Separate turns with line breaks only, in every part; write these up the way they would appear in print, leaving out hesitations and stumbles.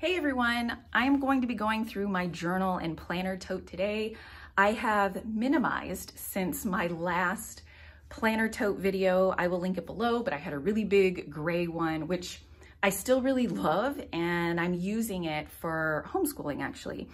Hey everyone, I'm going to be going through my journal and planner tote today. I have minimized since my last planner tote video. I will link it below, but I had a really big gray one, which I still really love, and I'm using it for homeschooling actually.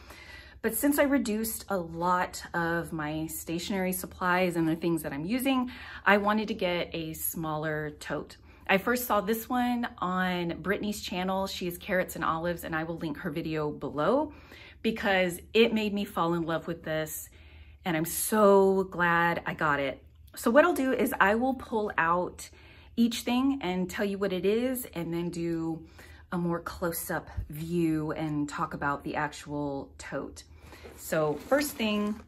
But since I reduced a lot of my stationery supplies and the things that I'm using, I wanted to get a smaller tote. I first saw this one on Brittany's channel. She is Carrots and Olives, and I will link her video below because it made me fall in love with this, and I'm so glad I got it. So what I'll do is I will pull out each thing and tell you what it is, and then do a more close-up view and talk about the actual tote. So first thing,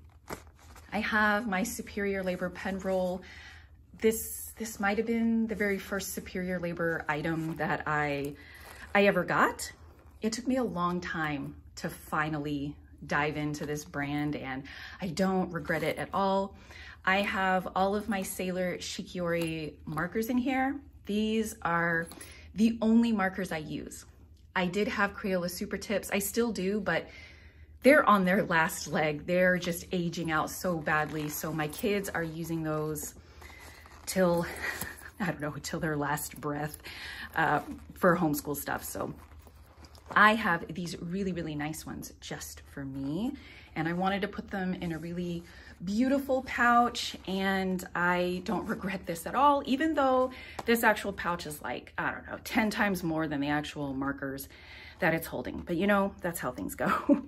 I have my Superior Labor pen roll. This might have been the very first Superior Labor item that I ever got. It took me a long time to finally dive into this brand, and I don't regret it at all. I have all of my Sailor Shikiori markers in here. These are the only markers I use. I did have Crayola Super Tips, I still do, but they're on their last leg. They're just aging out so badly. So my kids are using those till, I don't know, till their last breath for homeschool stuff. So I have these really, really nice ones just for me. And I wanted to put them in a really beautiful pouch, and I don't regret this at all, even though this actual pouch is like, I don't know, 10 times more than the actual markers that it's holding. But you know, that's how things go.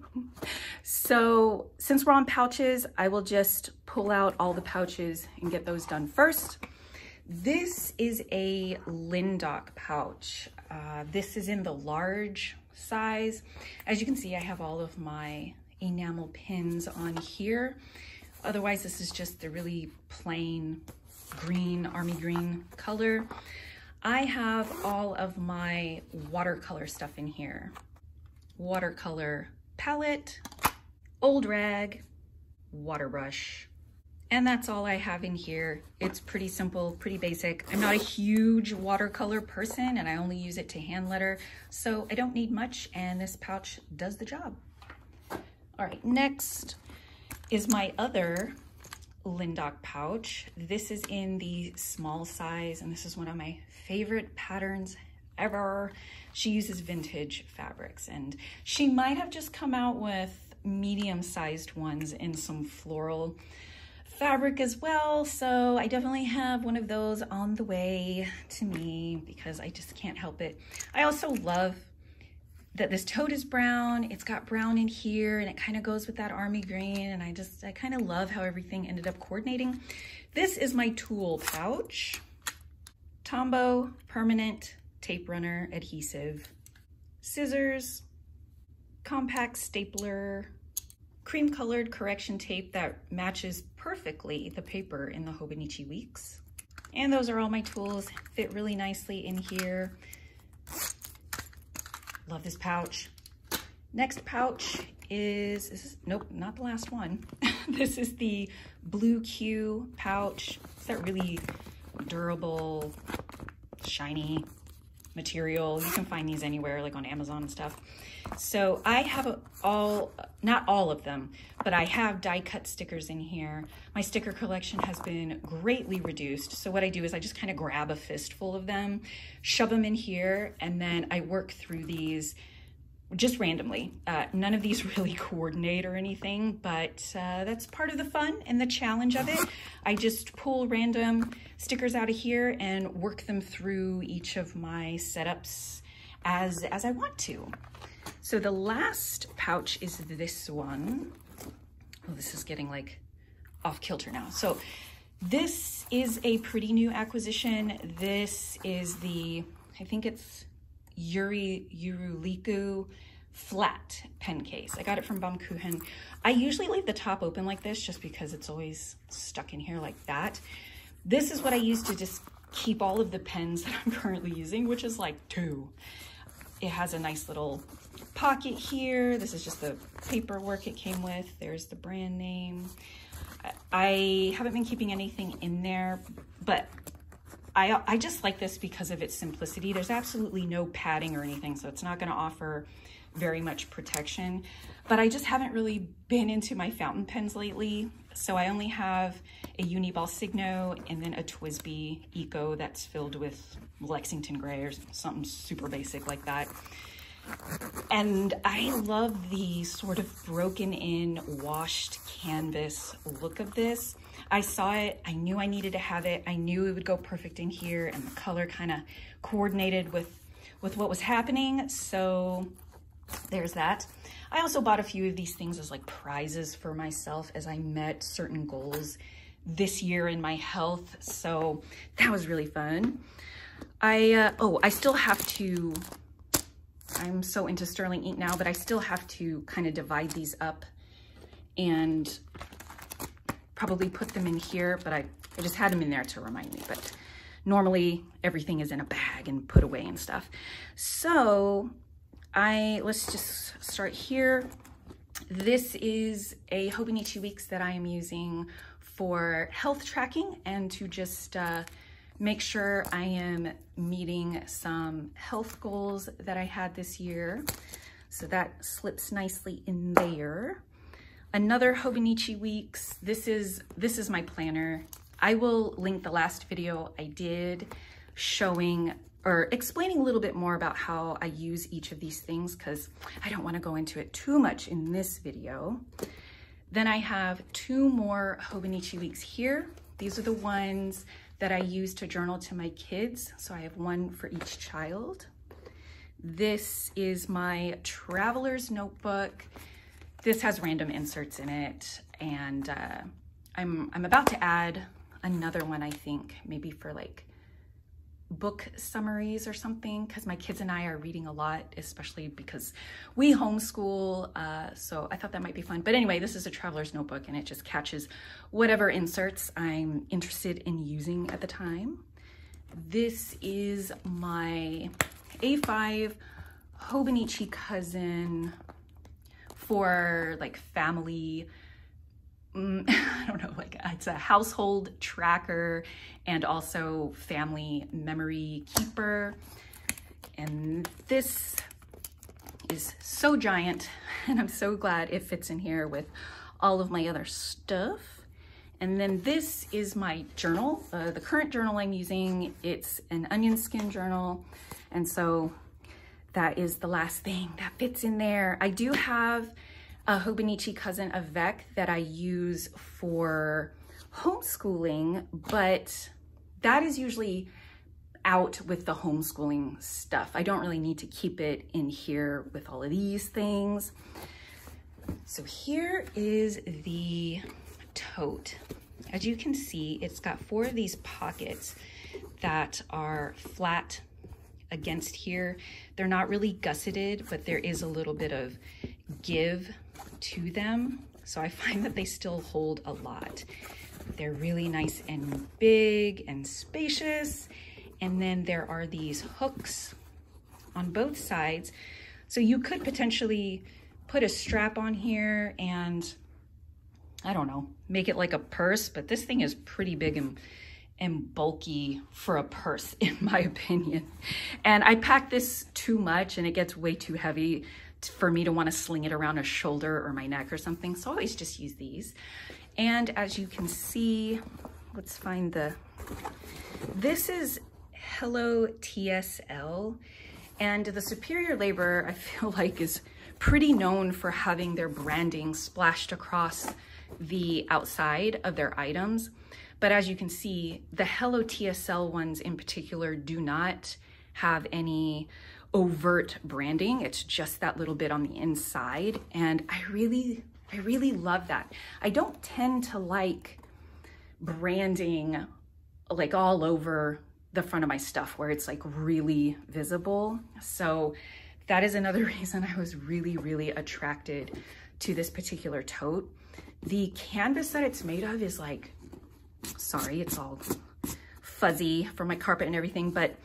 So since we're on pouches, I will just pull out all the pouches and get those done first. This is a Lindoc pouch. This is in the large size. As you can see, I have all of my enamel pins on here. Otherwise, this is just the really plain green, army green color. I have all of my watercolor stuff in here. Watercolor palette, old rag, water brush, and that's all I have in here. It's pretty simple, pretty basic. I'm not a huge watercolor person, and I only use it to hand letter, so I don't need much, and this pouch does the job. All right, next is my other Lindoc pouch. This is in the small size, and this is one of my favorite patterns ever. She uses vintage fabrics, and she might have just come out with medium-sized ones in some floral fabric as well. So I definitely have one of those on the way to me because I just can't help it. I also love that this tote is brown. It's got brown in here, and it kind of goes with that army green, and I kind of love how everything ended up coordinating. This is my tool pouch. Tombow permanent tape runner adhesive, scissors, compact stapler, cream colored correction tape that matches perfectly the paper in the Hobonichi Weeks. And those are all my tools, fit really nicely in here. Love this pouch. Next pouch is nope, not the last one. This is the Blue Q pouch. It's that really durable, shiny material. You can find these anywhere, like on Amazon and stuff. So I have not all of them, but I have die cut stickers in here. My sticker collection has been greatly reduced. So what I do is I just kind of grab a fistful of them, shove them in here, and then I work through these just randomly. None of these really coordinate or anything, but that's part of the fun and the challenge of it. I just pull random stickers out of here and work them through each of my setups as I want to. So the last pouch is this one. Oh, this is getting like off kilter now. So this is a pretty new acquisition. This is the, I think it's Yuruliku flat pen case. I got it from Baum Kuchen. I usually leave the top open like this just because it's always stuck in here like that. This is what I use to just keep all of the pens that I'm currently using, which is like 2. It has a nice little pocket here. This is just the paperwork it came with. There's the brand name. I haven't been keeping anything in there, but I just like this because of its simplicity. There's absolutely no padding or anything, so it's not going to offer very much protection. But I just haven't really been into my fountain pens lately. So I only have a Uniball Signo and then a TWSBI Eco that's filled with Lexington Gray or something super basic like that. And I love the sort of broken in washed canvas look of this. I saw it, I knew I needed to have it. I knew it would go perfect in here, and the color kind of coordinated with what was happening. So there's that. I also bought a few of these things as like prizes for myself as I met certain goals this year in my health. So that was really fun. I still have to, I'm so into sterling ink now, but I still have to kind of divide these up and probably put them in here, but I just had them in there to remind me. But normally everything is in a bag and put away and stuff. So let's just start here. This is a Hobonichi Weeks that I am using for health tracking and to just make sure I am meeting some health goals that I had this year. So that slips nicely in there. Another Hobonichi Weeks. This is my planner. I will link the last video I did showing or explaining a little bit more about how I use each of these things, because I don't want to go into it too much in this video. Then I have two more Hobonichi Weeks here. These are the ones that I use to journal to my kids. So I have one for each child. This is my traveler's notebook. This has random inserts in it. And I'm about to add another one, I think, maybe for like book summaries or something, because my kids and I are reading a lot, especially because we homeschool. So I thought that might be fun. But anyway, this is a traveler's notebook and it just catches whatever inserts I'm interested in using at the time. This is my A5 Hobonichi Cousin for like family, I don't know, like it's a household tracker and also family memory keeper. And this is so giant and I'm so glad it fits in here with all of my other stuff. And then this is my journal, the current journal I'm using. It's an onion skin journal. And so that is the last thing that fits in there. I do have a Hobonichi Cousin Avec that I use for homeschooling, but that is usually out with the homeschooling stuff. I don't really need to keep it in here with all of these things. So here is the tote. As you can see, it's got 4 of these pockets that are flat against here. They're not really gusseted, but there is a little bit of give to them. So I find that they still hold a lot. They're really nice and big and spacious. And then there are these hooks on both sides. So you could potentially put a strap on here and, I don't know, make it like a purse, but this thing is pretty big and bulky for a purse, in my opinion. And I pack this too much and it gets way too heavy for me to want to sling it around a shoulder or my neck or something. So I always just use these. And as you can see, let's find this is Hello T.S.L. And the Superior Labor, I feel like, is pretty known for having their branding splashed across the outside of their items. But as you can see, the Hello T.S.L. ones in particular do not have any overt branding. It's just that little bit on the inside. And I really love that. I don't tend to like branding like all over the front of my stuff where it's like really visible. So that is another reason I was really attracted to this particular tote. The canvas that it's made of is like, sorry, it's all fuzzy from my carpet and everything, but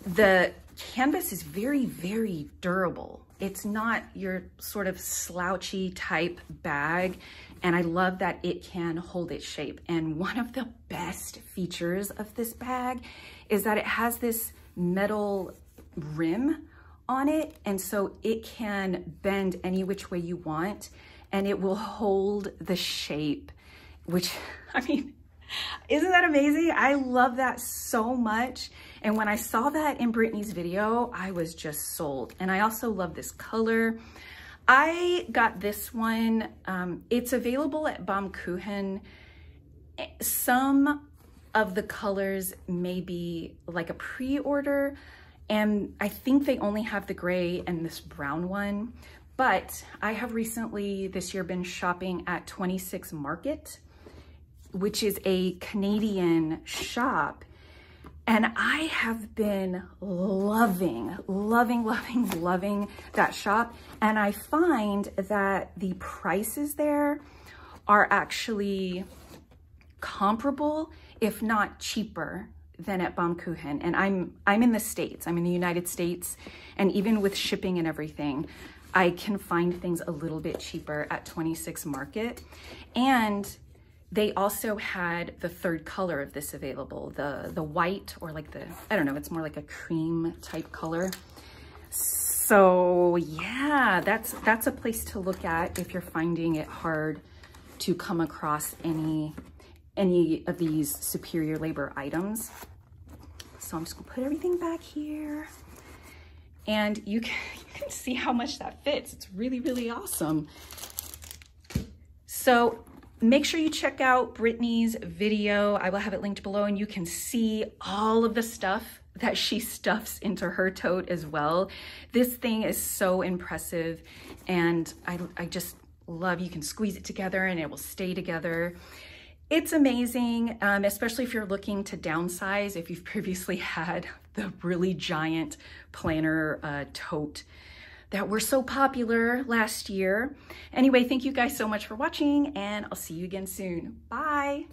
the canvas is very durable. It's not your sort of slouchy type bag. And I love that it can hold its shape. And one of the best features of this bag is that it has this metal rim on it, and so it can bend any which way you want, and it will hold the shape, which, I mean, isn't that amazing? I love that so much. And when I saw that in Brittany's video, I was just sold. And I also love this color. I got this one. It's available at Baum Kuchen. Some of the colors may be like a pre-order, and I think they only have the gray and this brown one. But I have recently this year been shopping at 26 Market, which is a Canadian shop. And I have been loving that shop. And I find that the prices there are actually comparable, if not cheaper, than at Baum Kuchen. And I'm in the States, I'm in the United States. And even with shipping and everything, I can find things a little bit cheaper at 26 Market. And they also had the third color of this available, the white, or like the, I don't know, it's more like a cream type color. So yeah, that's a place to look at if you're finding it hard to come across any of these superior labor items. So I'm just gonna put everything back here, and you can see how much that fits. It's really, really awesome. So make sure you check out Brittany's video. I will have it linked below, and you can see all of the stuff that she stuffs into her tote as well. This thing is so impressive, and I just love, you can squeeze it together and it will stay together. It's amazing, especially if you're looking to downsize, if you've previously had the really giant planner tote that were so popular last year. Anyway, thank you guys so much for watching, and I'll see you again soon. Bye.